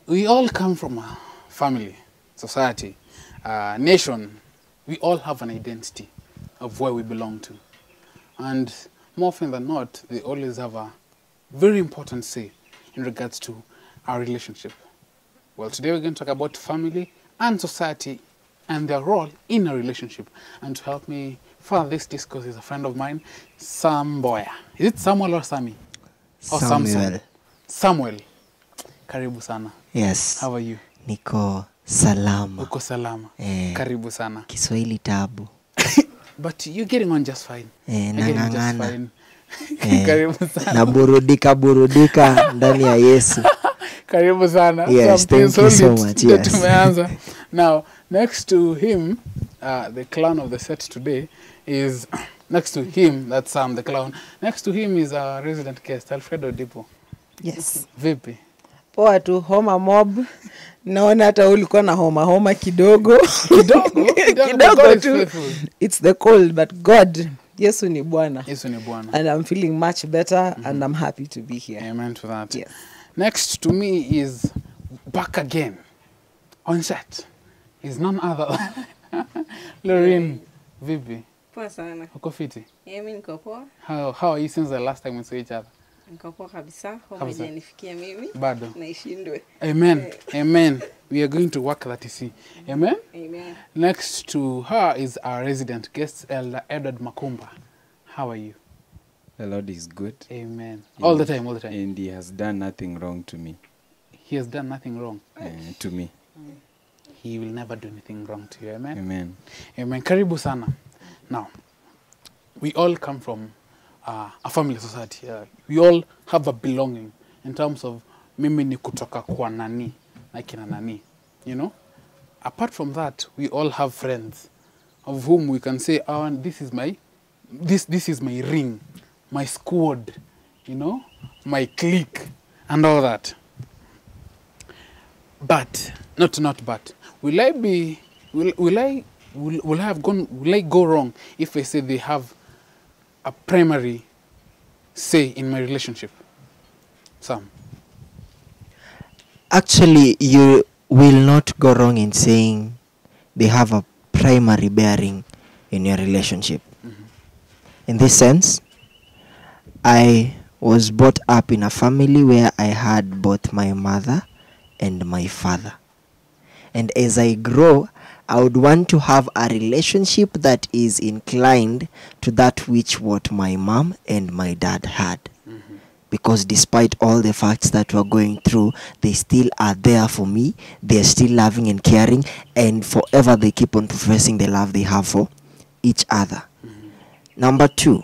We all come from a family, society, nation. We all have an identity of where we belong to. And more often than not, they always have a very important say in regards to our relationship. Well, today we're going to talk about family and society and their role in a relationship. And to help me further this discourse is a friend of mine, Sam Boya. Is it Samuel or Sammy? Or Samuel. Samuel. Karibu sana. Yes. How are you? Niko salama. Uko salama. Karibu sana. Kiswahili tabu. But you're getting on just fine. You're getting just fine. Karibu sana. Burudika ndani ya Yesu. Karibu sana. Yes, thank you so much. Yes. Tumeanza. Now, next to him, the clown of the set today is, next to him, that's Sam the clown. Next to him is our resident guest, Alfredo Dipo. Yes. Vipi? Poa tu, homa mob. Naona hata ulikuwa na homa kidogo. Kidogo tu. It's the cold, but God, Yesu ni Bwana. Yesu ni Bwana. And I'm feeling much better and I'm happy to be here. Amen to that. Yes. Next to me is back again on set. Is none other than Lorraine. Vipi? Poa sana. Uko fiti? Mimi niko poa. How are you since the last time we saw each other? Niko poa kabisa. Homa haijanifikia mimi. Bado. Naishindwe. Amen. Amen. We are going to work that, you see. Amen? Amen. Next to her is our resident guest, Elder Edward Makumba. How are you? The Lord is good. Amen. All the time. And he has done nothing wrong to me. He has done nothing wrong. To me. He will never do anything wrong to you. Amen? Amen. Amen. Karibu sana. Now, we all come from a family society. We all have a belonging in terms of mimi ni kutoka kwa nani na kina nani. You know? Apart from that, we all have friends of whom we can say, oh, this is my ring, my squad, you know, my clique, and all that. But, not but, will I go wrong if I say they have a primary say in my relationship? Sam? Actually, you will not go wrong in saying they have a primary bearing in your relationship. In this sense, I was brought up in a family where I had both my mother and my father. And as I grow, I would want to have a relationship that is inclined to that which what my mom and my dad had. Because despite all the facts that we're going through, they still are there for me. They're still loving and caring, and forever they keep on professing the love they have for each other. Number two,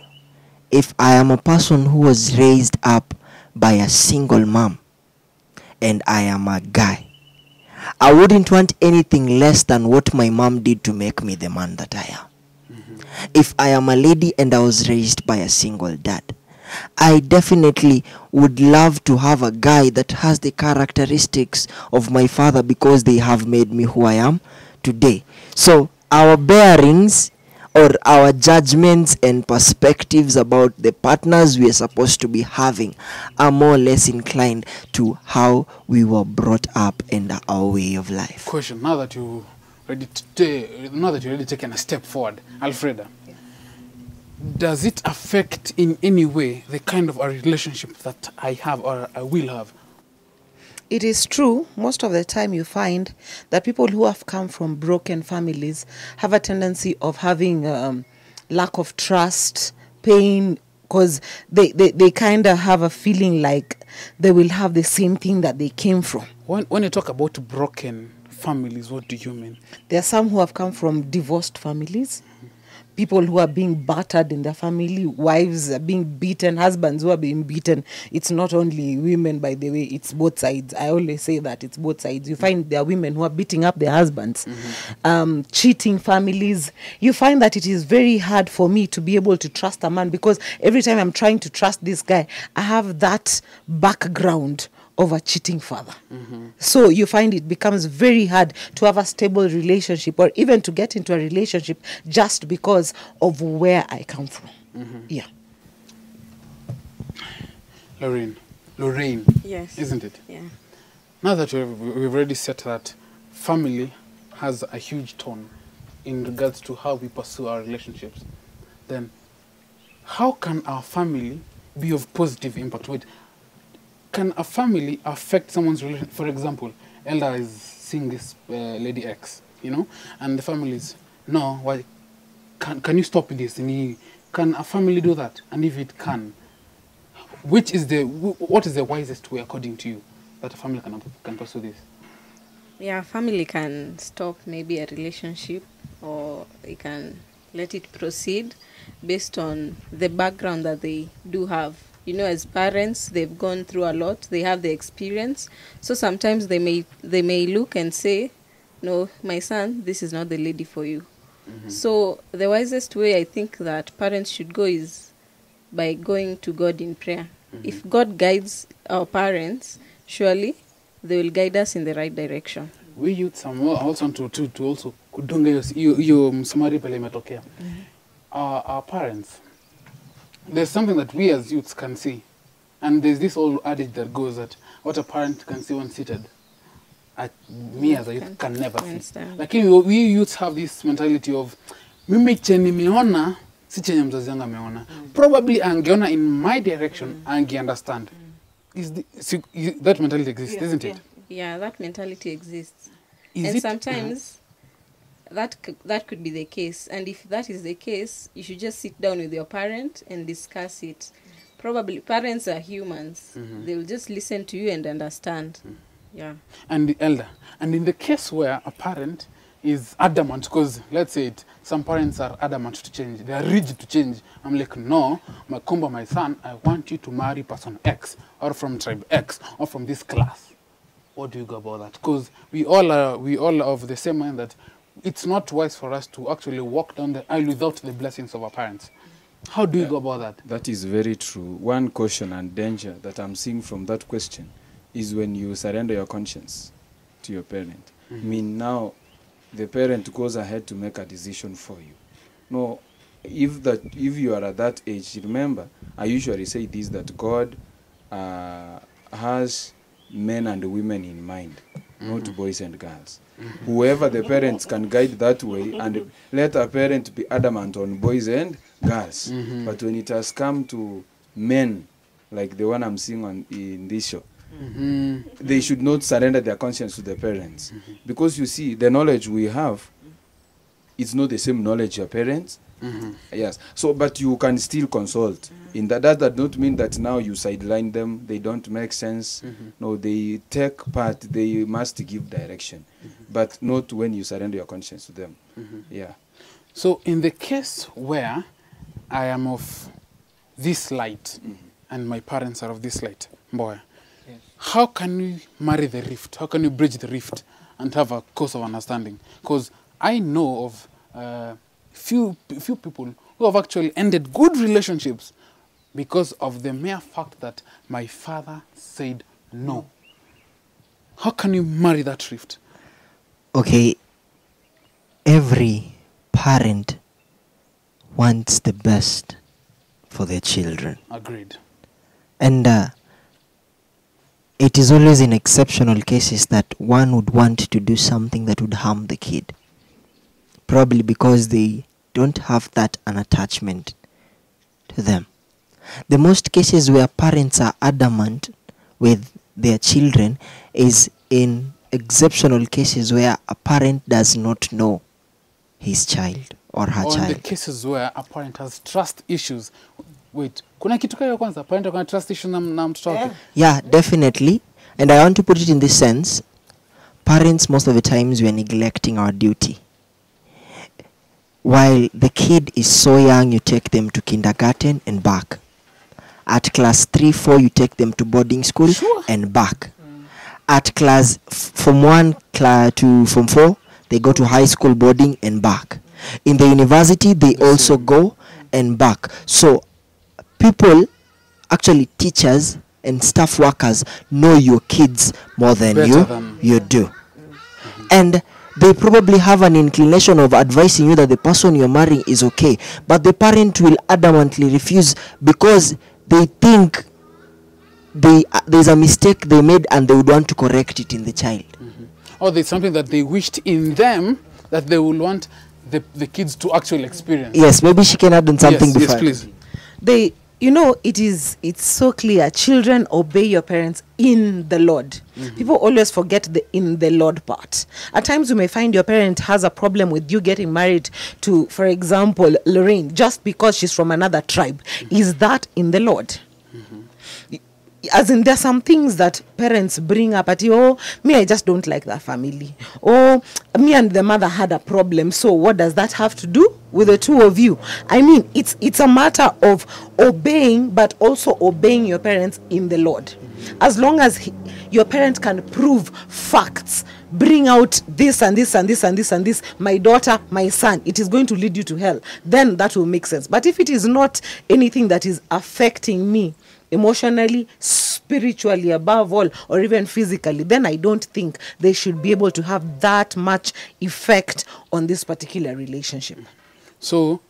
if I am a person who was raised up by a single mom and I am a guy, I wouldn't want anything less than what my mom did to make me the man that I am. If I am a lady and I was raised by a single dad, I definitely would love to have a guy that has the characteristics of my father because they have made me who I am today. So our bearings or our judgments and perspectives about the partners we are supposed to be having are more or less inclined to how we were brought up and our way of life. Question, now that you're already taken a step forward, Alfreda, does it affect in any way the kind of a relationship that I have or I will have? It is true. Most of the time you find that people who have come from broken families have a tendency of having lack of trust, pain, because they kind of have a feeling like they will have the same thing that they came from. When you talk about broken families, what do you mean? There are some who have come from divorced families. People who are being battered in their family, wives are being beaten, husbands who are being beaten. It's not only women, by the way, it's both sides. I always say that it's both sides. You find there are women who are beating up their husbands, cheating families. You find that it is very hard for me to be able to trust a man because every time I'm trying to trust this guy, I have that background of a cheating father. So you find it becomes very hard to have a stable relationship or even to get into a relationship just because of where I come from. Yeah. Lorraine. Yes. Isn't it? Yeah. Now that we've already said that family has a huge tone in regards to how we pursue our relationships, then how can our family be of positive impact? Wait, can a family affect someone's relation? For example, Elda is seeing this lady X, you know, and the family is, no, why? Can you stop this? And can a family do that? And if it can, what is the wisest way, according to you, that a family can pursue this? Yeah, family can stop maybe a relationship, or they can let it proceed based on the background that they do have. You know, as parents, they've gone through a lot. They have the experience. So sometimes they may look and say, no, my son, this is not the lady for you. So the wisest way I think that parents should go is by going to God in prayer. If God guides our parents, surely they will guide us in the right direction. We youths also want to also kudunga hiyo msumari pale imetokea. Our parents, there's something that we as youths can see, and there's this old adage that goes that what a parent can see when seated, me as a youth can never see. Like we youths have this mentality of mimi chenye nimeona si chenye mzazi wangu ameona. Probably angeona in my direction, ange understand. That mentality exists, isn't it? Yeah, that mentality exists. Is And it- sometimes that could be the case. And if that is the case, you should just sit down with your parent and discuss it. Probably parents are humans. They will just listen to you and understand. Yeah. And the elder. And in the case where a parent is adamant, because let's say some parents are adamant to change, they are rigid to change. I'm like, no, my son, I want you to marry person X, or from tribe X, or from this class. What do you go about that? Because we all are of the same mind that it's not wise for us to actually walk down the aisle without the blessings of our parents. How do you go about that? That is very true. One caution and danger that I'm seeing from that question is when you surrender your conscience to your parent. I mean, now the parent goes ahead to make a decision for you. No, if you are at that age, remember, I usually say this, that God has men and women in mind, not boys and girls. Whoever the parents can guide that way, and let a parent be adamant on boys and girls. But when it has come to men, like the one I'm seeing in this show, they should not surrender their conscience to the parents. Because you see, the knowledge we have, it's not the same knowledge your parents. Yes. So, but you can still consult. In that does not mean that now you sideline them. They don't make sense. No, they take part. They must give direction, but not when you surrender your conscience to them. Yeah. So in the case where I am of this light and my parents are of this light, boy, how can we marry the rift? How can we bridge the rift and have a course of understanding? Because I know of few people who have actually ended good relationships because of the mere fact that my father said no. How can you marry that rift? Okay, every parent wants the best for their children. Agreed. And it is always in exceptional cases that one would want to do something that would harm the kid. Probably because they don't have that an attachment to them. The most cases where parents are adamant with their children is in exceptional cases where a parent does not know his child or her Or in the child. cases where a parent has trust issues. Wait, kuna kitu kaya kwanza, parent kuna trust issues na mtoto wake? Yeah, definitely. And I want to put it in this sense. Parents, most of the times, we are neglecting our duty. While the kid is so young, you take them to kindergarten and back. At class 3, 4, you take them to boarding school and back. At class from 1 to from 4, they go to high school boarding and back. In the university, they also go and back. So people, actually teachers and staff workers, know your kids more than Better you do. And they probably have an inclination of advising you that the person you're marrying is okay, but the parent will adamantly refuse because they think there's a mistake they made and they would want to correct it in the child. Or there's something that they wished in them that they will want the kids to actually experience. Yes, maybe she can add on something yes, before. yes, please. They, it's so clear. Children, obey your parents in the Lord. People always forget the in the Lord part. At times you may find your parent has a problem with you getting married to, for example, Lorraine, just because she's from another tribe. Is that in the Lord? As in, there's some things that parents bring up at you. Oh, me, I just don't like that family. Oh, me and the mother had a problem. So what does that have to do with the two of you? I mean, it's a matter of obeying, but also obeying your parents in the Lord. As long as your parent can prove facts, bring out this and this and this and this and this, my daughter, my son, it is going to lead you to hell, then that will make sense. But if it is not anything that is affecting me emotionally, spiritually, above all, or even physically, then I don't think they should be able to have that much effect on this particular relationship. So,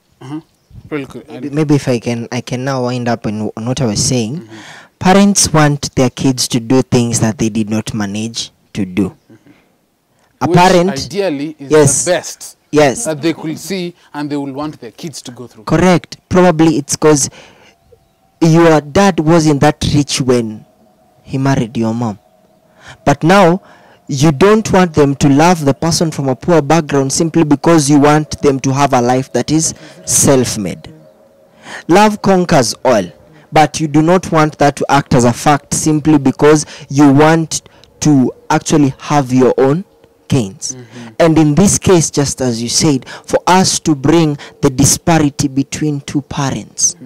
really good. Maybe if I can now wind up on what I was saying. Parents want their kids to do things that they did not manage to do. A Which parent, ideally is yes, the best yes, that they could see and they will want their kids to go through. correct. Probably it's because your dad wasn't that rich when he married your mom, but now you don't want them to love the person from a poor background simply because you want them to have a life that is self-made. Love conquers all, but you do not want that to act as a fact simply because you want to actually have your own gains. And in this case, just as you said, for us to bring the disparity between two parents,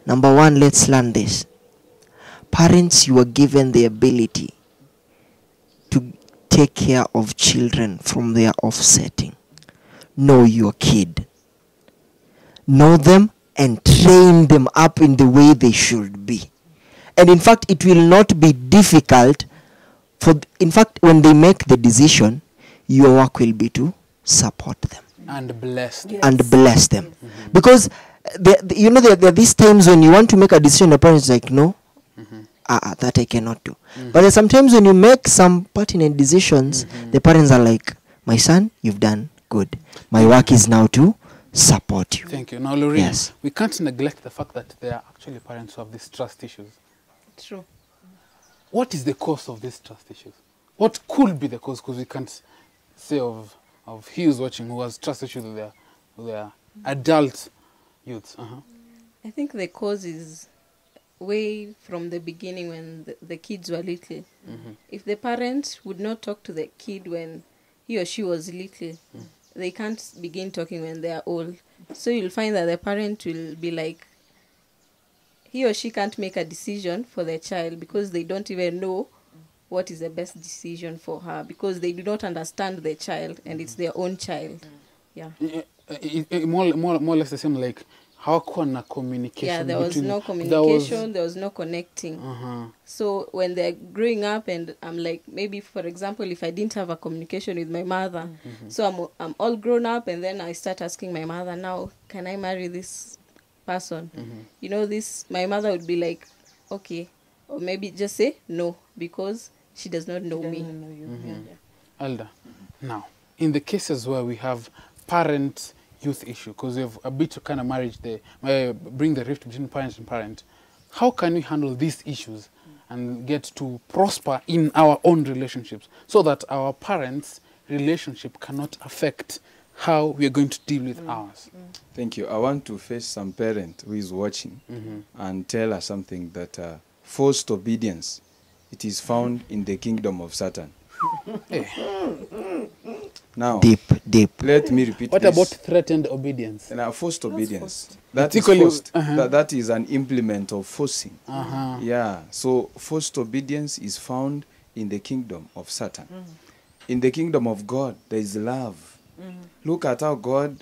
number one, let's learn this. Parents, you are given the ability to take care of children from their offsetting. Know your kid. Know them and train them up in the way they should be. And in fact, it will not be difficult in fact, when they make the decision, your work will be to support them And blessed. and bless them. Because there are these times when you want to make a decision, the parents like, no, that I cannot do. But there's sometimes when you make some pertinent decisions, the parents are like, my son, you've done good. My work is now to support you. Thank you. Now, Lorraine, Yes. we can't neglect the fact that there are actually parents who have these trust issues. True. What is the cause of these trust issues? What could be the cause? Because we can't say of he who's watching who has trust issues with their adult youths. I think the cause is way from the beginning when the kids were little. If the parent would not talk to the kid when he or she was little, they can't begin talking when they are old. So you'll find that the parent will be like, he or she can't make a decision for their child because they don't even know what is the best decision for her, because they do not understand their child and it's their own child. Yeah. More or less the same, like how can a communication? Yeah, there was between- no communication, there was no connecting. So when they're growing up, and I'm like, maybe for example, if I didn't have a communication with my mother, so I'm all grown up, and then I start asking my mother, now, can I marry this person? You know, my mother would be like, okay, or maybe just say no, because she does not know me. Elder, now, in the cases where we have parent-youth issue, because we have a bit of kind of marriage there, bring the rift between parents and parent, how can we handle these issues and get to prosper in our own relationships so that our parents' relationship cannot affect how we are going to deal with ours? Thank you. I want to face some parent who is watching and tell her something that forced obedience, it is found in the kingdom of Satan. Now, Deep. let me repeat What this. about threatened obedience? Now, forced obedience. That It's is equally- forced. That is an implement of forcing. Uh-huh. Yeah. So forced obedience is found in the kingdom of Satan. In the kingdom of God, there is love. Look at how God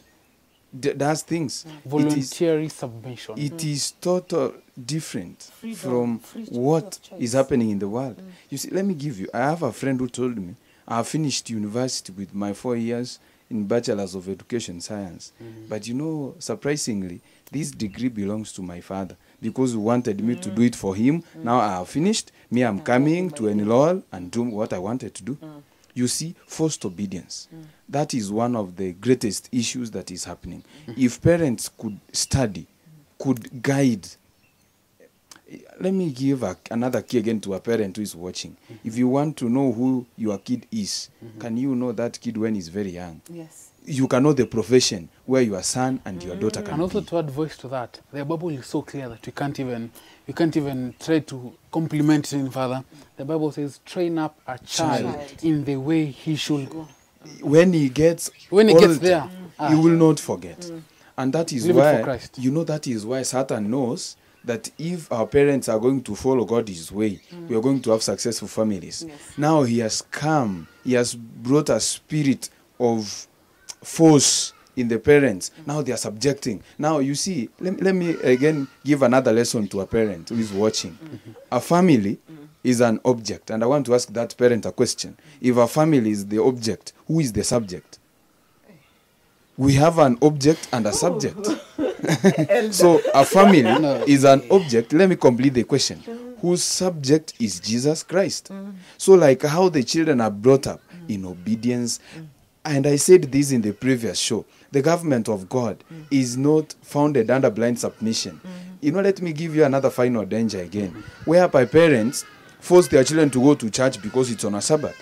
does things. Voluntary submission. It is total different from what is happening in the world. You see, let me give you. I have a friend who told me, I finished university with my 4 years in Bachelor's of Education Science. But you know, surprisingly, this degree belongs to my father because he wanted me to do it for him. Now I have finished. Me, I'm coming to enroll and do what I wanted to do. You see, forced obedience. That is one of the greatest issues that is happening. If parents could study, could guide. Let me give another key again to a parent who is watching. If you want to know who your kid is, can you know that kid when he's very young? Yes. You can know the profession where your son and your daughter can And also be. to add voice to that, the Bible is so clear that we can't even try to compliment it any further. The Bible says, train up a child in the way he should go. When he gets there, he will not forget. And that is Live it for why, Christ. you know, that is why Satan knows that if our parents are going to follow God's way, we are going to have successful families. Now he has come, he has brought a spirit of force in the parents. Now they are subjecting. Now you see, let me again give another lesson to a parent who is watching. A family is an object, and I want to ask that parent a question. If a family is the object, who is the subject? We have an object and a subject. So a family is an object. Let me complete the question. Whose subject is Jesus Christ? So like how the children are brought up in obedience. And I said this in the previous show. The government of God is not founded under blind submission. You know, let me give you another final danger again. Whereby parents force their children to go to church because it's on a Sabbath.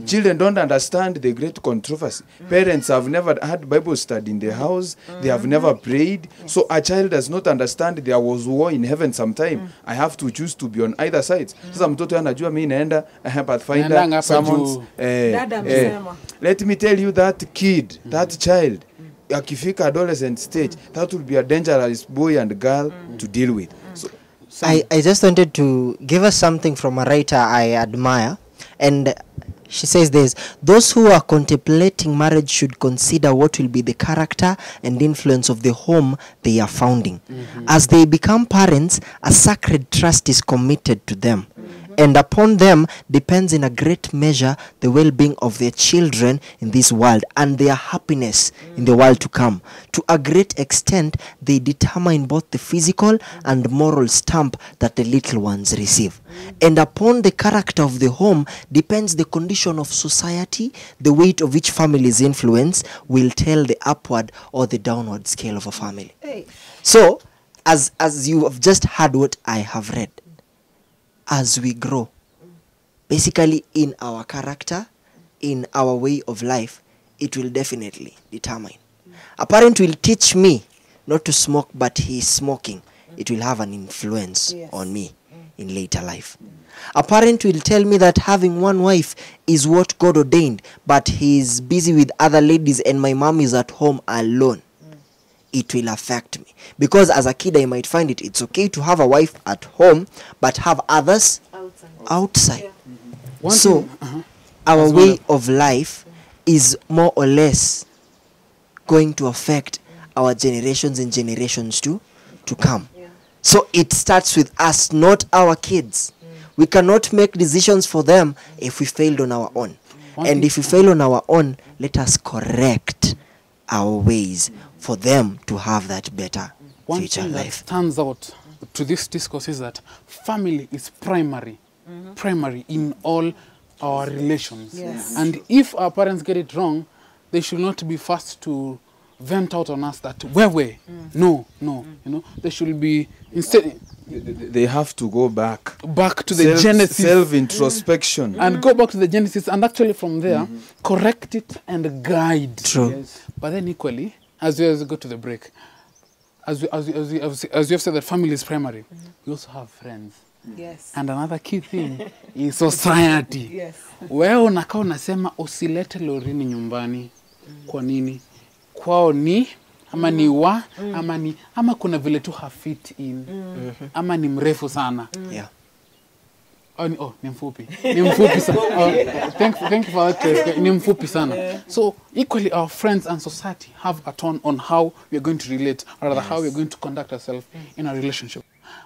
Children don't understand the great controversy. Parents have never had Bible study in the house. They have never prayed. So a child does not understand there was war in heaven sometime. I have to choose to be on either side. Sasa mtoto anajua mimi naenda Pathfinder, Naendanga hapa summons. juu. Dada amesema. Let me tell you, that kid, that child, akifika adolescent stage, that will be a dangerous boy and girl to deal with. So, I just wanted to give us something from a writer I admire, and she says this: those who are contemplating marriage should consider what will be the character and influence of the home they are founding. As they become parents, a sacred trust is committed to them, and upon them depends in a great measure the well-being of their children in this world and their happiness in the world to come. To a great extent, they determine both the physical and moral stamp that the little ones receive. And upon the character of the home depends the condition of society. The weight of each family's influence will tell the upward or the downward scale of a family. So, as you have just heard what I have read, as we grow, basically in our character, in our way of life, it will definitely determine. A parent will teach me not to smoke, but he is smoking. It will have an influence on me in later life. A parent will tell me that having one wife is what God ordained, but he is busy with other ladies and my mom is at home alone. It will affect me, because as a kid I might find it's okay to have a wife at home but have others outside. So our way of life is more or less going to affect our generations and generations to come. So it starts with us, not our kids. We cannot make decisions for them if we failed on our own. And if we fail on our own, let us correct our ways for them to have that better future One thing that life. stands out to this discourse is that family is primary in all our relations. And if our parents get it wrong, they should not be fast to vent out on us that no, you know, they should be instead they have to go back to the genesis, self-introspection. and go back to the genesis, and actually from there correct it and guide. True. But then equally, as we go to the break, as you have said that family is primary, we also have friends. Yes. And another key thing is society. Yes. Wewe unakaa unasema usilete lorini nyumbani. Kwa nini? Kwao ni ama ni ama kuna vile tu hafit in ama ni mrefu sana. Yeah. Ni mfupi. Ni mfupi sana. Thank you for that. Ni mfupi sana. So equally our friends and society have a tone on how we are going to relate, or rather how we are going to conduct ourselves in a relationship.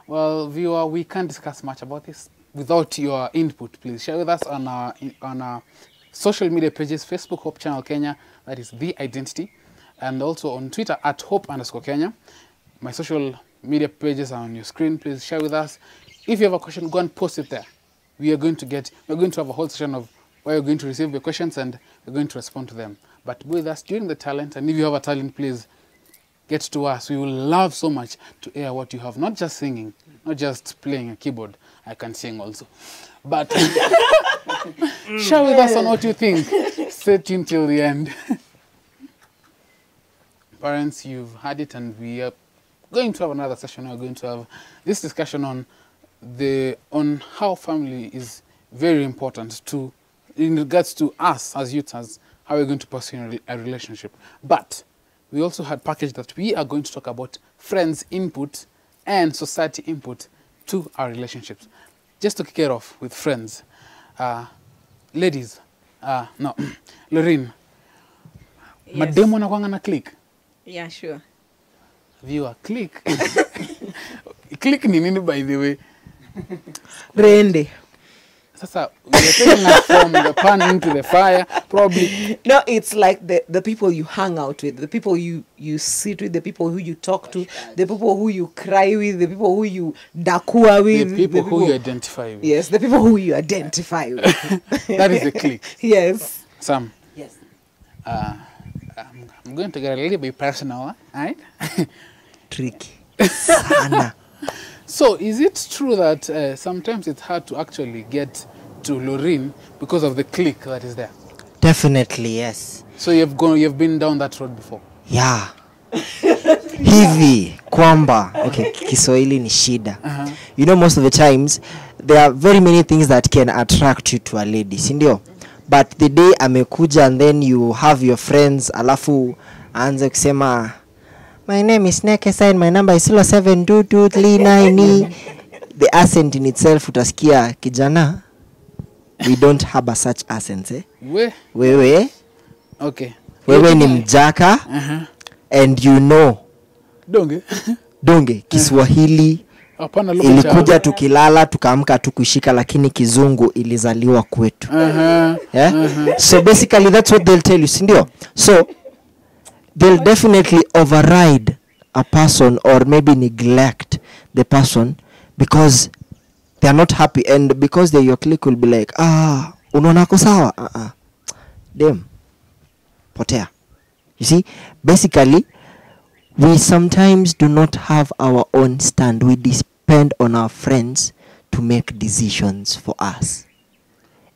Well, viewer, we can't discuss much about this without your input. Please share with us on our social media pages, Facebook Hope Channel Kenya, that is The Identity, and also on Twitter at Hope_Kenya. My social media pages are on your screen. Please share with us. If you have a question, go and post it there. We're going to have a whole session of where you're going to receive your questions and we're going to respond to them. But with us during the talent, and if you have a talent, please get to us. We will love so much to hear what you have. Not just singing, not just playing a keyboard. I can sing also. But share with us on what you think. Stay tuned till the end. Parents, you've had it, and we are going to have another session. We're going to have this discussion on how family is very important in regards to us as youths, as how we're going to pursue a relationship. But we also had packaged that we are going to talk about friends' input and society input to our relationships. Just to kick it off with friends, ladies, no, Lorraine, Yes. mademu anakuanga na click. Yeah, sure. Viewer, click. Click ni nini, by the way? Rende. Sasa, we are taking us from the pan into the fire, probably. No, it's like the people you hang out with, the people you sit with, the people who you talk to, the people who you cry with, the people who you dakua with. The people who you identify with. Yes, the people who you identify with. That is the click. Yes. Sam, Yes. I'm going to get a little bit personal, all right? Tricky. Sana. So, is it true that sometimes it's hard to actually get to Lorraine because of the click that is there? Definitely, yes. So you've been down that road before? Yeah. Hivi kwamba okay, Kiswahili ni shida. You know, most of the times there are very many things that can attract you to a lady, si ndio? But the day amekuja and then you have your friends alafu aanze kusema my name is Nekesa and my number is 072239. The accent in itself utasikia kijana, we don't have such accents, eh? Wewe Okay. wewe ni mjaka and you know donge Kiswahili ilikuja tukilala tukaamka tukushika, lakini kizungu ilizaliwa kwetu. So basically that's what they'll tell you, si ndio? So they'll definitely override a person or maybe neglect the person because they are not happy, and because they your clique will be like, unaona ko sawa, dem potea. You see, basically we sometimes do not have our own stand. We depend on our friends to make decisions for us,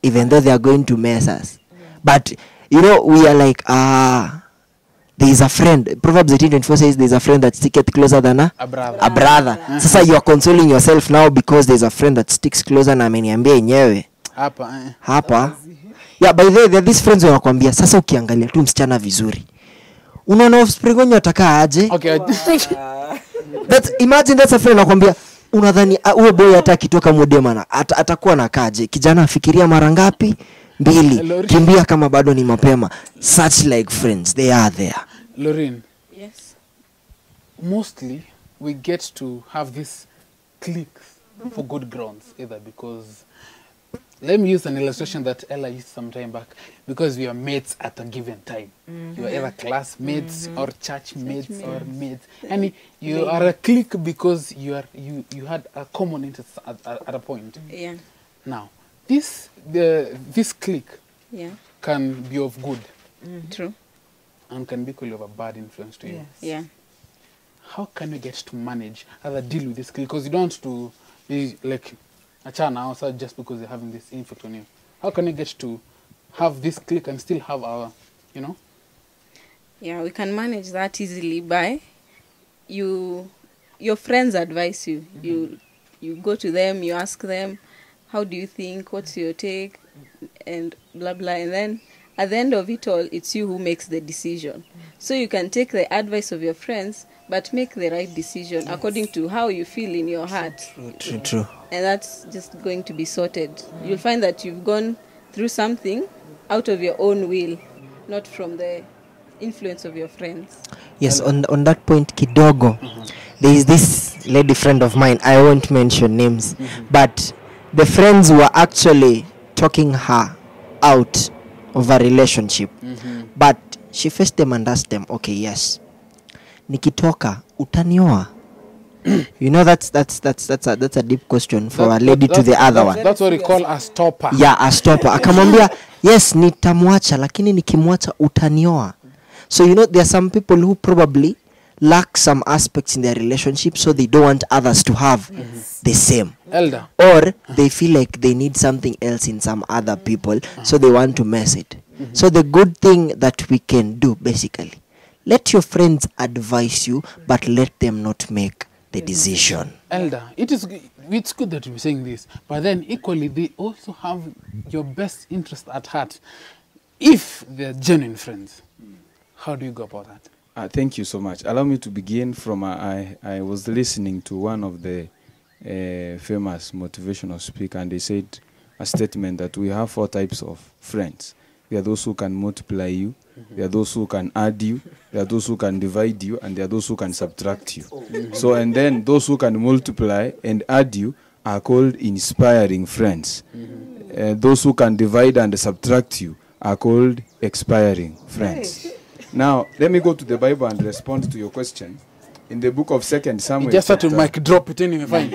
even though they are going to mess us. But you know, we are like, there is a friend. Proverbs 18:24 says there is a friend that sticketh closer than a brother. Sasa you are consoling yourself now because there is a friend that sticks closer na ameniambia yenyewe hapa. Yeah, by the way, there are these friends wanakuambia sasa ukiangalia tu msichana vizuri, unaona offspring wenyewe atakaa aje? Okay. Imagine that's a friend anakuambia unadhani huyo boy hata akitoka modemana atakuwa na kaje? Kijana afikiria mara ngapi? 2. Kimbia kama bado ni mapema. Such like friends, they are there. Lorraine. Yes. Mostly we get to have this cliques for good grounds, either because, let me use an illustration that Ella used some time back, because we are mates at a given time. You are either classmates or church mates or mates, and you are a clique because you had a common interest at a point. Yeah. Now, this clique can be of good. True. And can be equally of a bad influence to you. Yes. Yeah. How can you get to manage, either deal with this clique? Because you don't want to be like a chana outside just because they're having this influence on you. How can you get to have this clique and still have our, you know? Yeah, we can manage that easily by your friends advise you. You go to them, you ask them, how do you think, what's your take, and blah blah, and then at the end of it all, it's you who makes the decision. So you can take the advice of your friends but make the right decision according to how you feel in your heart. True. And that's just going to be sorted. You'll find that you've gone through something out of your own will, not from the influence of your friends. Yes, on that point kidogo, there is this lady friend of mine, I won't mention names, but the friends were actually talking her out of a relationship. But she faced them and asked them, okay, yes, nikitoka utanioa? You know, that's a deep question for a lady to the other one. That's what we call a stopper. Yeah, a stopper. Akamwambia, yes, nitamwacha, lakini nikimwacha utanioa. So, you know, there are some people who probably lack some aspects in their relationship, so they don't want others to have the same. Elder. Or they feel like they need something else in some other people, so they want to mess it. So the good thing that we can do, basically, let your friends advise you, but let them not make the decision. Elder, it's good that you're saying this, but then equally they also have your best interest at heart. If they're genuine friends, how do you go about that? Thank you so much. Allow me to begin from I was listening to one of the famous motivational speaker, and they said a statement that we have 4 types of friends. There are those who can multiply you, there are those who can add you, there are those who can divide you, and there are those who can subtract you. So, and then those who can multiply and add you are called inspiring friends. Those who can divide and subtract you are called expiring friends. Now, let me go to the Bible and respond to your question. In the book of 2 Samuel, You just have to mic drop it anyway, fine.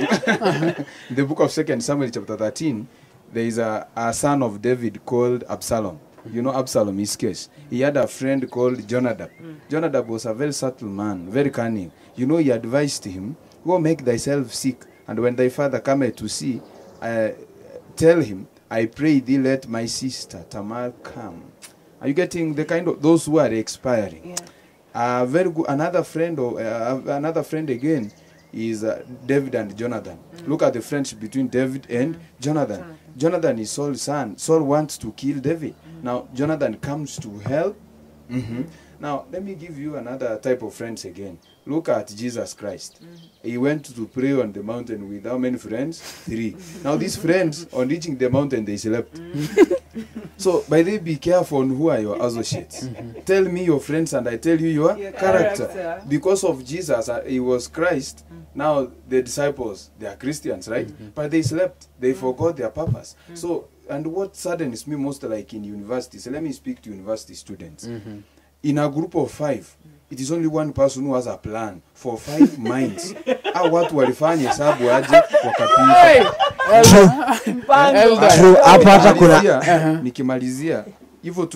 in the book of 2 Samuel chapter 13, there is a son of David called Absalom. You know Absalom, his case. He had a friend called Jonadab. Jonadab was a very subtle man, very cunning. You know, he advised him, go make thyself sick, and when thy father cometh to see, tell him, I pray thee let my sister Tamar come. Are you getting the kind of those who are expiring? Yeah. Very good. Another friend again is David and Jonathan. Look at the friendship between David and Jonathan. Jonathan is Saul's son. Saul wants to kill David. Now Jonathan comes to help. Now let me give you another type of friends again. Look at Jesus Christ. He went to pray on the mountain with how many friends? 3. Now these friends, on reaching the mountain, they slept. So by the way, be careful on who are your associates. Tell me your friends and I tell you your character. Because of Jesus, he was Christ. Now the disciples, they are Christians, right? But they slept. They forgot their purpose. So, and what saddens me most, like in universities, let me speak to university students. In a group of 5, it is only one person who has a plan for 5 minds. Watu walifanya hesabu aje wakapita. Nikimalizia hivyo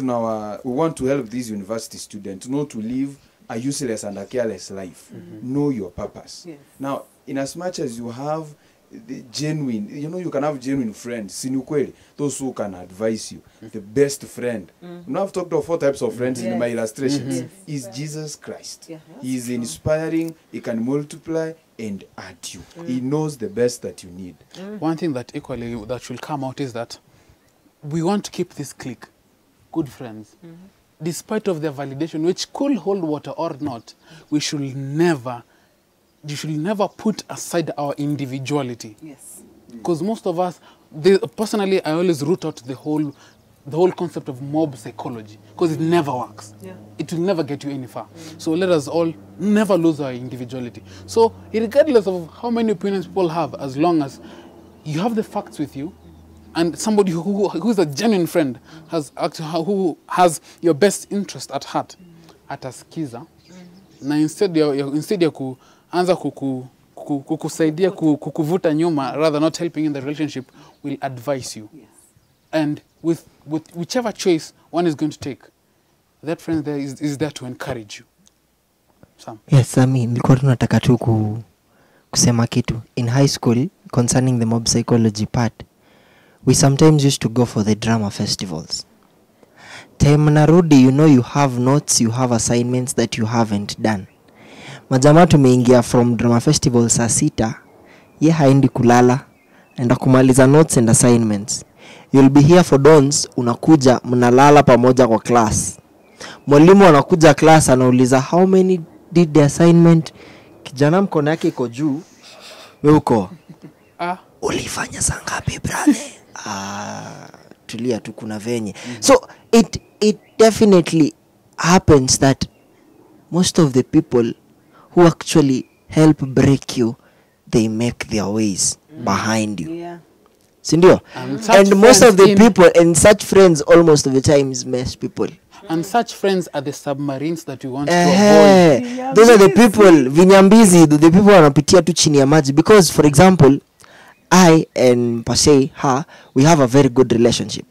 we want to help these university students not to live a useless and a careless life. Know your purpose. Now, in as much as you have the genuine, you know, you can have genuine friends, sinukweli, those who can advise you. The best friend. Now I've talked of 4 types of friends in my illustrations. Is Jesus Christ. He is inspiring, he can multiply and add you. He knows the best that you need. One thing that equally that should come out is that we want to keep this clique, good friends. Despite of their validation, which could hold water or not, you should never put aside our individuality. Yes. Because most of us, personally, I always root out the whole concept of mob psychology, because it never works. It will never get you any far. So let us all never lose our individuality. So regardless of how many opinions people have, as long as you have the facts with you, and somebody who is a genuine friend who has your best interest at heart, ataskiza, na instead ya kuanza kukusaidia kukuvuta nyuma, rather not helping in the relationship, will advise you. And with whichever choice one is going to take, that friend there is there to encourage you. Sam. Yes, I mean, nilikuwa tunataka tu kusema kitu. In high school, concerning the mob psychology part, we sometimes used to go for the drama festivals. Time narudi, you know, you have notes, you have assignments that you haven't done. Majama tumeingia from drama festival saa 6, ye haendi kulala, enda kumaliza notes and assignments. You'll be here for dons, unakuja, mnalala pamoja kwa class. Mwalimu anakuja class, anauliza, how many did the assignment? Kijana mkono yake iko juu, wewe uko, ulifanya saa ngapi brother? Tulia tu kuna venye. So it definitely happens that most of the people who actually help break you, they make their ways behind you. sindio? And such And most of the friends in- people and such friends almost of the time is mess people. And such friends are the submarines that we want to avoid. Those are the people vinyambizi, the people wanapitia tu chini ya maji, because for example I and Pasay her, we have a very good relationship,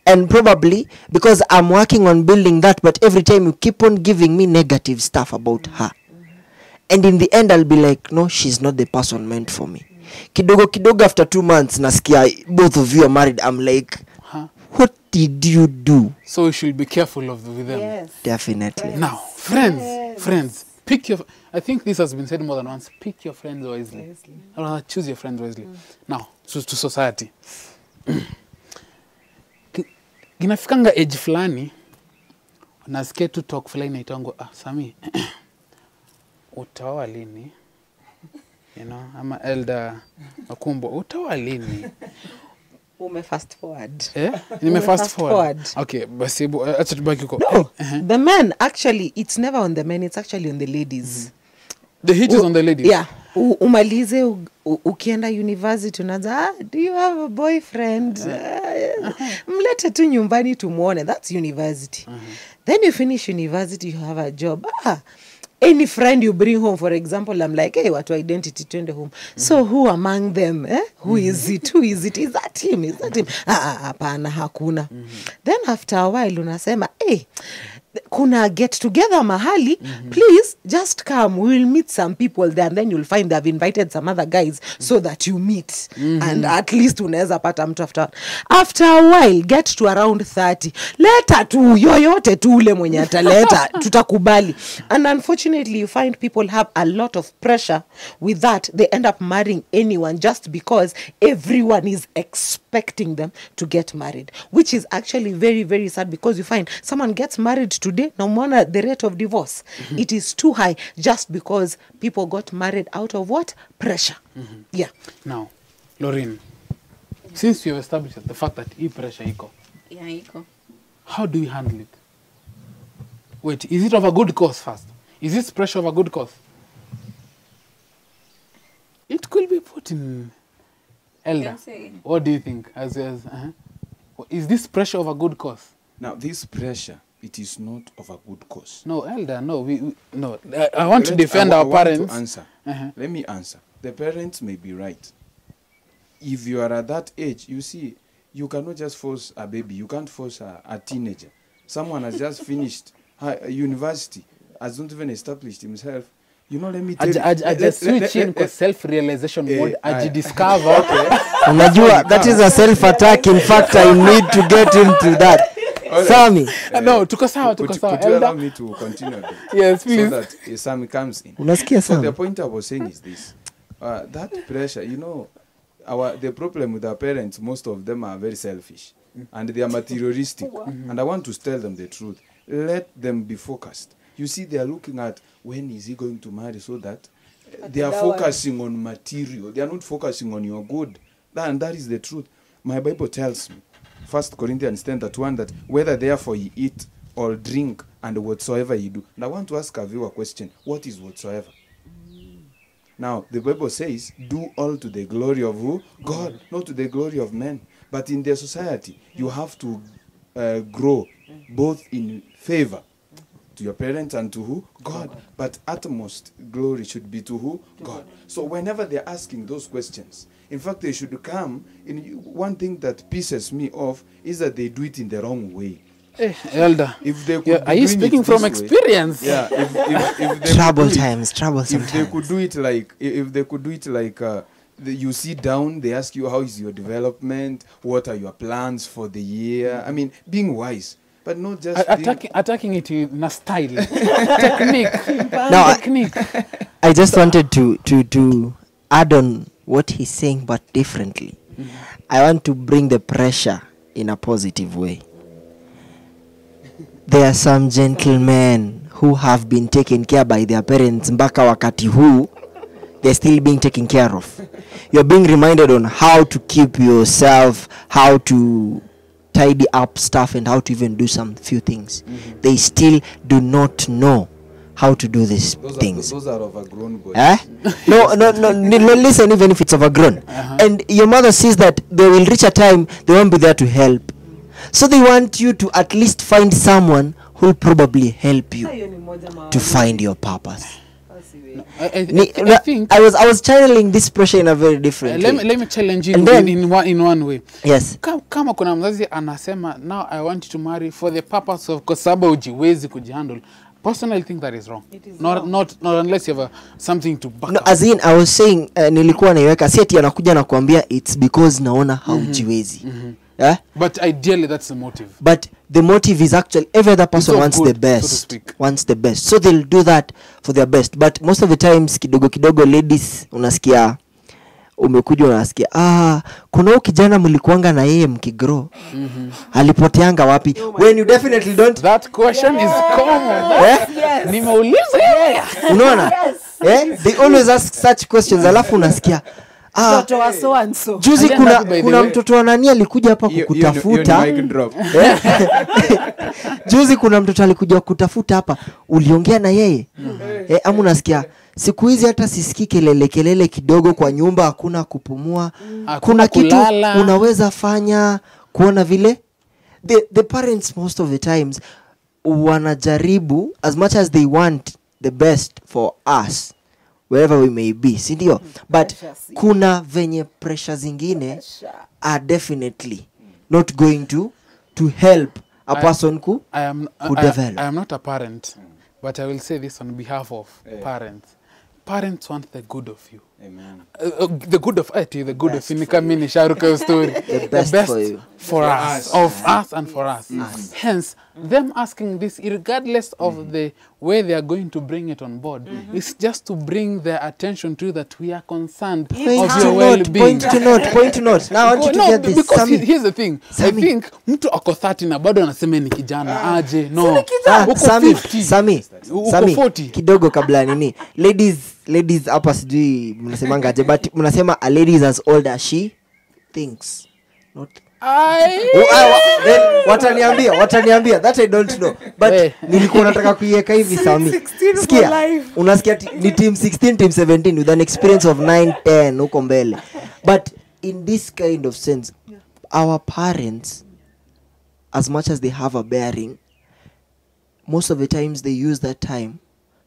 and probably because I'm working on building that, but every time you keep on giving me negative stuff about her, and in the end I'll be like, no, she's not the person meant for me. Kidogo after 2 months nasikia both of you are married, I'm like, Huh? what did you do? So we should be careful with them. Yes. Definitely. Now, friends, pick your. I think this has been said more than once. Pick your friends wisely. Or choose your friends wisely. Now, to society. Ginafikanga age fulani, nasikia tu talk fulani itango, Sami, utaoa lini? You know, ama elder Makumbo, utaoa lini? Fast forward. Nime fast fast forward. forward. Okay, basi acha tubaki huko. No, the men actually, it's never on the men, it's actually on the ladies. The hit is on the ladies. Yeah. Umalize ukienda university unaanza, do you have a boyfriend? Mlete tu nyumbani tumuone. That's university. Then you finish university, you have a job. Any friend you bring home, for example, I'm like, hey, what identity twende home. So who among them? Who is it? Who is it? Is that him? Is that him? Hapana, hakuna. Then after a while unasema, hey, kuna get together mahali, please just come, we'll meet some people there, and then you'll find they've invited some other guys so that you meet, and at least unaweza pata mtu after a while, get to around 30, leta tu yoyote tu ule mwenye ataleta tutakubali. And unfortunately you find people have a lot of pressure with that. They end up marrying anyone just because everyone is expecting them to get married, which is actually very, very sad, because you find someone gets married today, no matter the rate of divorce, it is too high just because people got married out of what? Pressure. Yeah. Now, Lauren, since you have established the fact that pressure iko, Yeah, iko. how do you handle it? Wait, is it of a good cause first? Is this pressure of a good cause? It could be put in elder. Can say. What do you think? Is this pressure of a good cause? Now, this pressure, it is not of a good cause. No, elder, no. No. I want to Let- defend I our want parents. to answer. Uh-huh. Let me answer. The parents may be right. If you are at that age, you see, you cannot just force a baby. You can't force a teenager. Someone has just finished university, has not even established himself. You know, let me tell you. I just switch in because self-realization mode. aye. Ajidiscover. Unajua, that is a self-attack. In fact, I need to get into that. Sami, No, tuko sawa, tuko Could sawa. you allow Elder. me to continue a bit? Yes, please. So that Sami comes in. unasikia So the Sami? point I was saying is this: that pressure, you know, the problem with our parents, most of them are very selfish and they are materialistic. And I want to tell them the truth. Let them be focused. You see, they are looking at when is he going to marry, so that they are focusing on material. They are not focusing on your good. And that is the truth. My Bible tells me, 1 Corinthians 10:1, that whether therefore ye eat or drink and whatsoever ye do. And I want to ask a viewer a question. What is whatsoever? Now, the Bible says, do all to the glory of who? God, not to the glory of men. But in the society, you have to grow both in favor to your parents and to who? God. But utmost glory should be to who? God. So whenever they're asking those questions, in fact, they should come in. One thing that pisses me off is that they do it in the wrong way. Elder. If they could Yeah, be are you doing it speaking from this way- experience? Yeah. If they Trouble could do it- times, troublesome if they times. could do it like you sit down, they ask you how is your development, what are your plans for the year. I mean, being wise, but not just being, Attacking it in a style. Technique. Now, Technique. I just wanted to add on what he's saying, but differently. I want to bring the pressure in a positive way. There are some gentlemen who have been taken care by their parents mpaka wakati huu they're still being taken care of. You're being reminded on how to keep yourself, how to tidy up stuff, and how to even do some few things. They still do not know how to do these things. Those are overgrown boys. Eh? No, listen, even if it's overgrown. And your mother sees that they will reach a time they won't be there to help. So they want you to at least find someone who will probably help you to find your purpose. I think I was channeling this pressure in a very different way. let me challenge you And then- in one way. Yes. Kama kuna mzazi anasema now I want you to marry for the purpose of kwa sababu ujiwezi kujihandle. Personally, I think that is wrong. Not unless you have something to back No, up. as in I was saying nilikuwa naiweka si ati anakuja na kuambia it's because naona haujiwezi. Yeah? But ideally that's the motive. But the motive is actually every other person all wants good, the so to best. speak. Wants the best. So they'll do that for their best. But most of the times kidogo ladies unasikia umekuja unasikia kuna huyu kijana mlikuanga na yeye mkigrow. Alipoteanga wapi? When you definitely don't. That question is common. Eh? Nimeuliza. Unaona? They always ask such questions alafu unasikia Mtoto wa so and so. juzi Agenda kuna tu by the kuna way. mtoto wa nani alikuja hapa kukutafuta. Mic drop. Juzi kuna mtoto alikuja kutafuta hapa, uliongea na yeye ama unasikia siku hizi hata sisikii kelele kidogo kwa nyumba, hakuna kupumua, kuna kitu kulala. unaweza fanya kuona vile the parents most of the times wanajaribu as much as they want the best for us wherever we may be, si ndio? But kuna venye pressure zingine are definitely not going to help a person I am develop. I am not a parent, but I will say this on behalf of parents. Parents want the good of you. Amen. The good of the good of Nikamini Sharuka story. The best for you. For us, of us and for us. Hence, them asking this, regardless of the way they are going to bring it on board, is just to bring their attention to that we are concerned of your well-being. Point to note. Now I want you to get this. Because Sami. here's the thing. Sami. I think mtu ako 30 na bado anasema ni kijana aje. No. Uko Sami, 50. Uko Sami, 40. kidogo kabla nini. Ladies hapa sijui mnasemanga aje, but mnasema a lady is as old as she thinks. Not then wataniambia that I don't know, but nilikuwa nataka kuiweka hivi Sami. Sikia, unasikia ni team 16 team 17 with an experience of 9 10 huko mbele, but in this kind of sense our parents, as much as they have a bearing, most of the times they use that time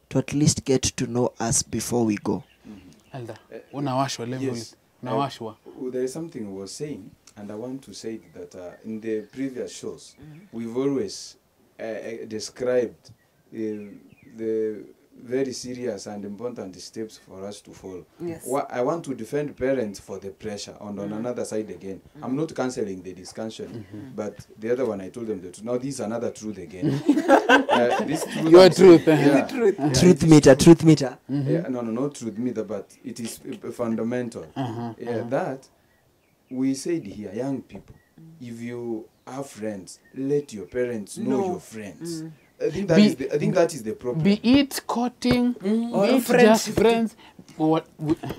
to at least get to know us before we go. Elder, unawashwa level. Yes. Unawashwa. There is something I was saying, and I want to say that in the previous shows, we've always described the very serious and important steps for us to follow. Yes. I want to defend parents for the pressure. On another side again, I'm not cancelling the discussion, but the other one I told them the truth. Now this is another truth again. This truth Your I'm truth, saying, eh? yeah. Truth meter. Yeah, no, not truth meter, but it is fundamental. That we said here, young people, if you have friends, let your parents know your friends. I think that is the problem. Be it courting, Or be it friendship. just friends.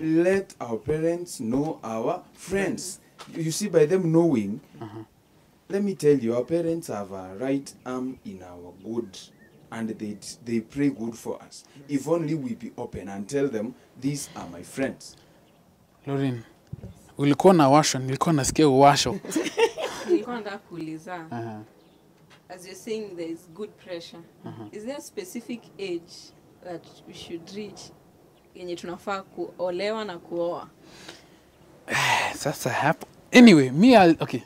Let our parents know our friends. You see, by them knowing, let me tell you, our parents have a right arm in our good, and they pray good for us. If only we be open and tell them, these are my friends. Lauren, ulikuwa na washo, nilikuwa nasikia uwasho. Nilikuwa nataka kuuliza. As you're saying, there is good pressure. Is there a specific age that we should reach yenye tunafaa kuolewa na kuoa? Sasa hapo. Anyway, okay.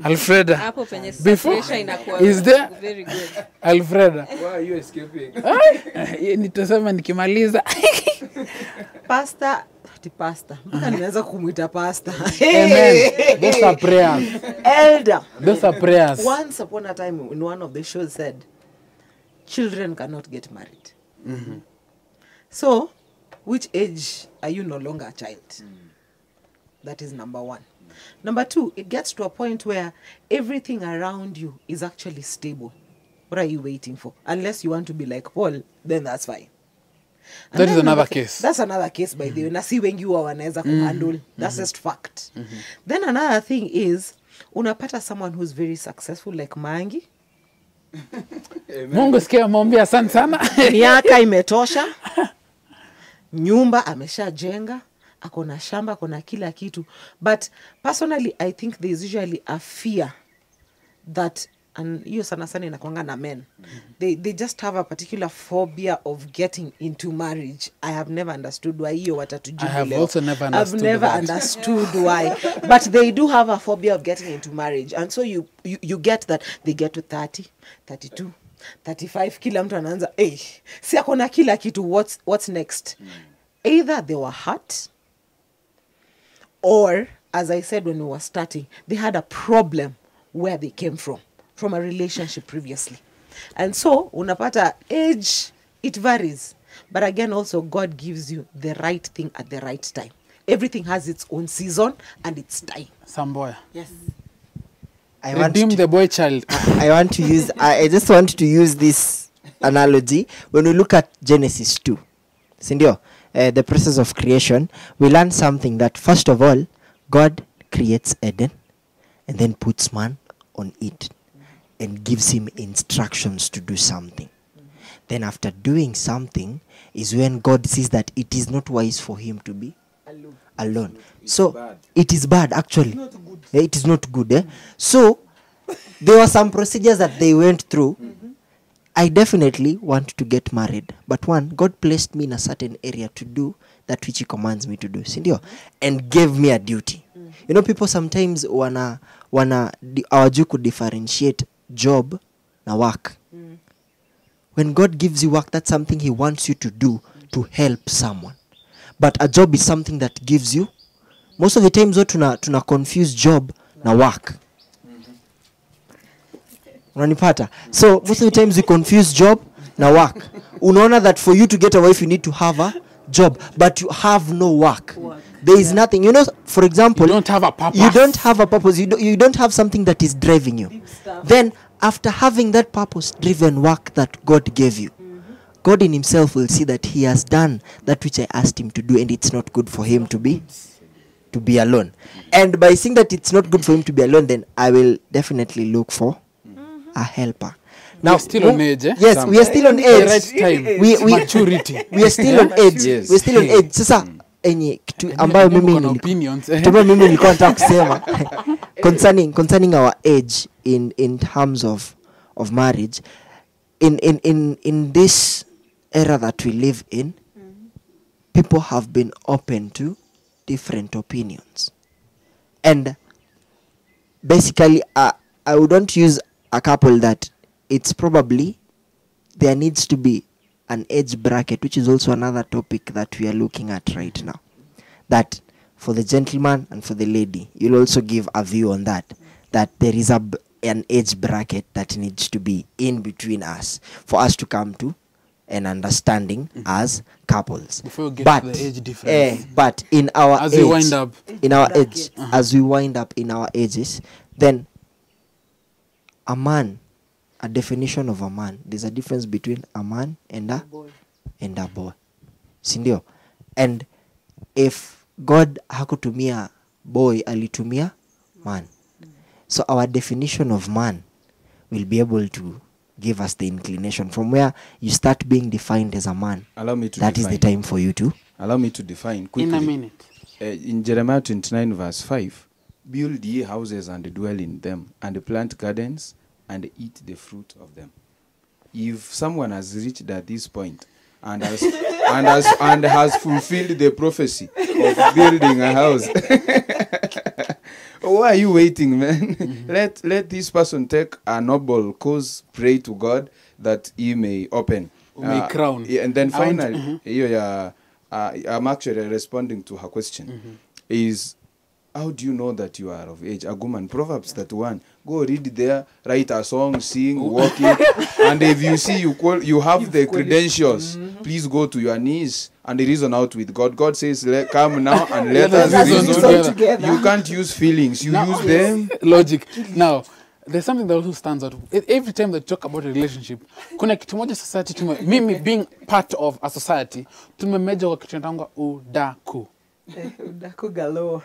Alfreda. Hapo penye Before, pressure inakuwa is there very good. Alfreda? Why are you escaping? Nitasema nikimaliza. Pastor, mpaka nimeanza kumuita pastor. Amen. Those are prayers. Elder. Those are prayers. Once upon a time in one of the shows said, children cannot get married. So, which age are you no longer a child? That is number one. Number two, it gets to a point where everything around you is actually stable. What are you waiting for? Unless you want to be like Paul, then that's fine. And That is then another case. That's another case, by the way. Na si wengi huwa wanaweza kuhandle. That's just fact. Then another thing is, unapata someone who's very successful like Mangi. Mungu sikia maombi, asante sana. Miaka imetosha, nyumba ameshajenga, akona shamba, akona kila kitu. But personally I think there's usually a fear that, and hiyo sana sana inakwanga na men, they just have a particular phobia of getting into marriage. I have never understood why hiyo watatujibu I have leo. also never understood I've never that. understood why, but they do have a phobia of getting into marriage, and so you get that they get to 30, 32, 35, kila mtu anaanza si akona kila kitu, what's next? Either they were hurt, or as I said when we were starting, they had a problem where they came from a relationship previously. And so unapata age, it varies, but again also God gives you the right thing at the right time. Everything has its own season and its time. Samboya. Yes. I want Redeem to, the boy child. I want to use, I just want to use this analogy. When we look at Genesis 2, Sindio, the process of creation, we learn something that first of all, God creates Eden and then puts man on it and gives him instructions to do something. Then after doing something is when God sees that it is not wise for him to be alone. So bad. it is bad actually. It is not good. So there were some procedures that they went through. I definitely want to get married, but one, God placed me in a certain area to do that which he commands me to do, sindio, and gave me a duty. You know, people sometimes wana hawajui ku differentiate job na work. When God gives you work, that's something he wants you to do to help someone. But a job is something that gives you. Most of the times tuna confuse job na work. Unanipata? So most of the times we confuse job na work. Unaona that for you to get a wife you need to have a job, but you have no work. There is nothing. You know, for example, You don't have a purpose. you don't have a purpose. You don't have something that is driving you. Then after having that purpose driven work that God gave you, God in himself will see that he has done that which I asked him to do, and it's not good for him to be alone. And by seeing that it's not good for him to be alone, then I will definitely look for a helper. We are still on age, eh? Yes, we are still on The age. right time. We- Maturity. We are still on age. Yes. We are still on age. Sasa enye kitu ambayo Mimi mimi niko na niliku- opinions. kitu ambayo mimi nilikuwa nataka kusema concerning our age in terms of marriage in this era that we live in, people have been open to different opinions, and basically I wouldn't use a couple that it's probably there needs to be an age bracket, which is also another topic that we are looking at right now, that for the gentleman and for the lady, you'll also give a view on that there is an age bracket that needs to be in between us for us to come to an understanding as couples. Before you get But to the age difference. but in our As age, we wind up. in our age, as we wind up in our ages, then a man, a definition of a man, there's a difference between a man and a boy. Sindio? And if God hakutumia boy, alitumia man. So our definition of man will be able to give us the inclination from where you start being defined as a man. Allow me to That is define. the time for you to. Allow me to define quickly. In a minute. In Jeremiah 29 verse 5, build ye houses and dwell in them, and plant gardens and eat the fruit of them. If someone has reached at this point and has fulfilled the prophecy of building a house, why are you waiting, man? Let this person take a noble cause, pray to God that he may open. May crown. Yeah, and then I want- finally, I'm actually responding to her question. Is how do you know that you are of age? Aguman, Proverbs 31. Go read there, write a song, sing, walk it. And if you see you have the credentials, please go to your knees and reason out with God. God says, come now and let us reason together. You can't use feelings. You use them. Logic. Now, there's something that also stands out. Every time they talk about a relationship, kuna kitu moja society mimi being part of a society, tumemeja kwa kitu inaitwa udaku. Udaku galore.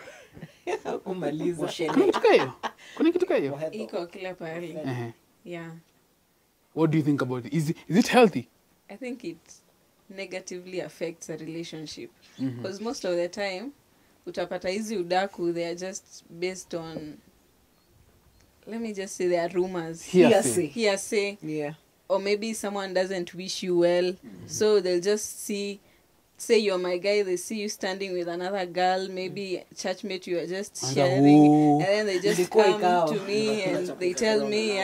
Umaliza. Kuna kitu kama hiyo? Kuna kitu kama hiyo? Iko kila pahali. Yeah. What do you think about it? Is it healthy? I think it negatively affects a relationship because most of the time utapata hizi udaku, they are just based on, let me just say, they are rumors, hearsay, Yeah. or maybe someone doesn't wish you well, so they'll just say you're my guy, they see you standing with another girl, maybe churchmate, you are just sharing, who? and then they just Ilikuwa come ikawa. to me and they tell me,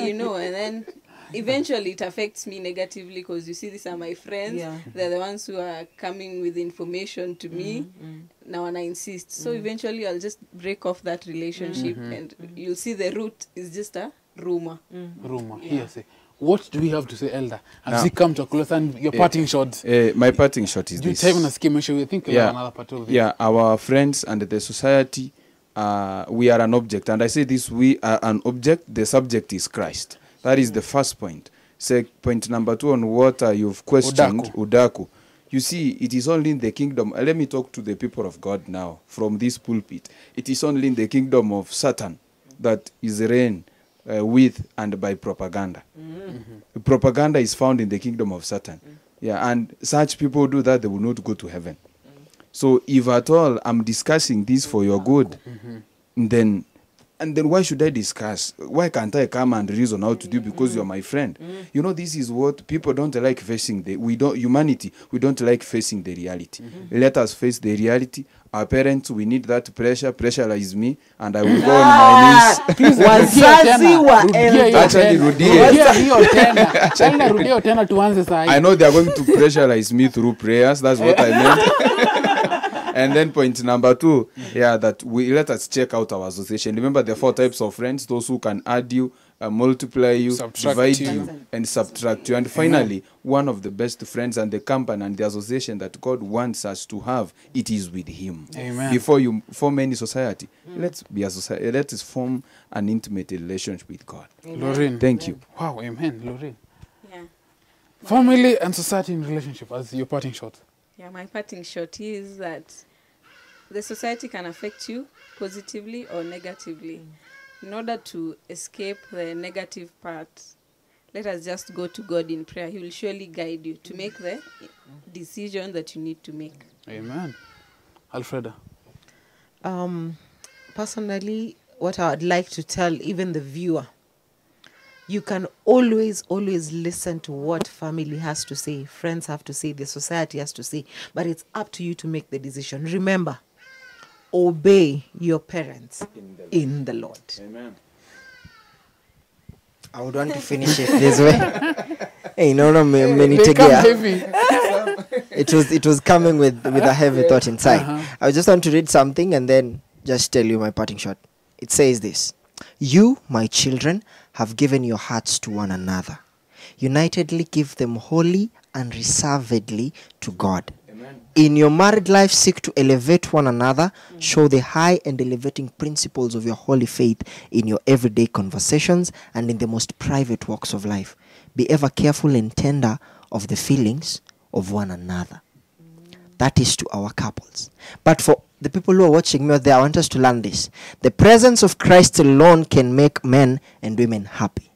you know, and then eventually it affects me negatively because you see, these are my friends, Yeah. they're the ones who are coming with information to me, now and I insist, so eventually I'll just break off that relationship, and you'll see the root is just a rumor. Rumor, hearsay. What do we have to say, Elder? As Now- we come to a close, and your parting shot. My parting shot is Do you this. time on a scheme? We think Yeah. about another part of it. Yeah, our friends and the society, we are an object. And I say this, we are an object, the subject is Christ. That is the first point. Point number 2 on what you've questioned, Udaku. You see, it is only in the kingdom. Let me talk to the people of God now from this pulpit. It is only in the kingdom of Satan that is reign with and by propaganda. Propaganda is found in the kingdom of Satan. Yeah, and such people do that, they will not go to heaven. So if at all I'm discussing this for your good, then why should I discuss? Why can't I come and reason how to do? Because you're my friend. You know, this is what people don't like facing. We don't like facing the reality. Let us face the reality. Our parents, we need that pressure. Pressurize me, and I will go on my knees. Wazazi wa elder. Actually, rudia tena tuanze saa hii. I know they are going to pressurize me through prayers. That's what I meant. And then point number 2, that we let us check out our association. Remember the 4 types of friends: those who can add you, multiply you, Subtract divide you. you, and subtract you. And finally, one of the best friends and the company and the association that God wants us to have, it is with Him. Amen. Before you form any society, let's be a society. Let us form an intimate relationship with God. Lorraine. Thank you. Wow, amen, Lorraine. Yeah. Family and society in relationship as your parting shot. Yeah, my parting shot is that the society can affect you positively or negatively. In order to escape the negative part, let us just go to God in prayer. He will surely guide you to make the decision that you need to make. Amen. Alfreda. Personally, what I would like to tell even the viewer, you can always listen to what family has to say, friends have to say, the society has to say, but it's up to you to make the decision. Remember, obey your parents in the Lord. Amen. I would want to finish it this way. Hey, no, They come heavy. it was coming with a heavy thought inside. I just want to read something and then just tell you my parting shot. It says this: "You, my children, have given your hearts to one another. Unitedly give them wholly and reservedly to God. In your married life, seek to elevate one another. Show the high and elevating principles of your holy faith in your everyday conversations and in the most private walks of life. Be ever careful and tender of the feelings of one another." That is to our couples. But for the people who are watching me out there, I want us to learn this. The presence of Christ alone can make men and women happy.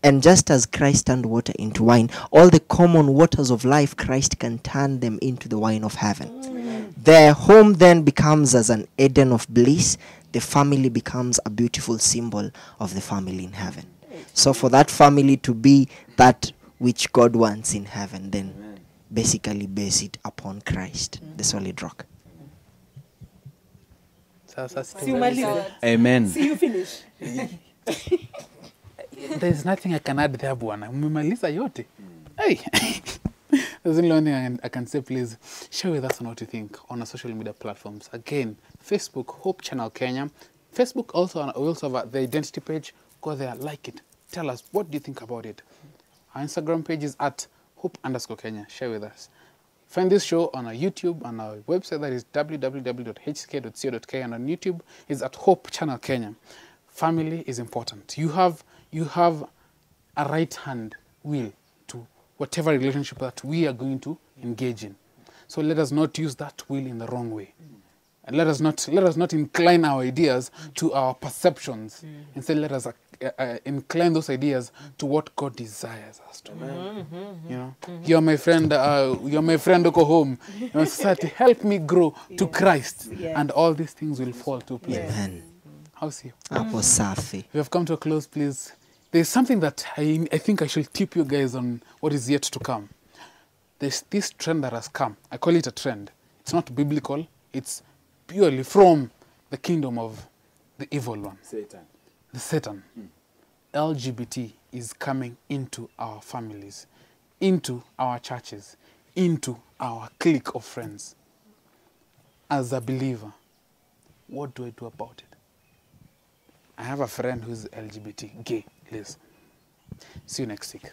And just as Christ turned water into wine, all the common waters of life, Christ can turn them into the wine of heaven. Their home then becomes as an Eden of bliss. The family becomes a beautiful symbol of the family in heaven. So for that family to be that which God wants in heaven, then basically base it upon Christ, the solid rock. Amen. There's nothing I can add there, bwana. Umemaliza yote. Hey. There's only one thing I can say. Please share with us on what you think on our social media platforms. Again, Facebook, Hope Channel Kenya. Facebook also, we also have the identity page. Go there, like it. Tell us, what do you think about it? Our Instagram page is at Hope_Kenya. Share with us. Find this show on our YouTube, on our website, that is www.hk.co.k, and on YouTube is at Hope Channel Kenya. Family is important. You have a right hand will to whatever relationship that we are going to engage in. So let us not use that will in the wrong way. And let us not incline our ideas to our perceptions. Instead, let us incline those ideas to what God desires us to. You know, you're my friend. You're my friend. Go home. You know, society, help me grow to Christ, and all these things will fall to place. Amen. How's you? Hapo safi. We have come to a close, please. There's something that I think I should tip you guys on what is yet to come. There's this trend that has come. I call it a trend. It's not biblical. It's purely from the kingdom of the evil one, Satan. the Satan. LGBT is coming into our families, into our churches, into our clique of friends. As a believer, what do I do about it? I have a friend who's LGBT, gay, Liz. See you next week.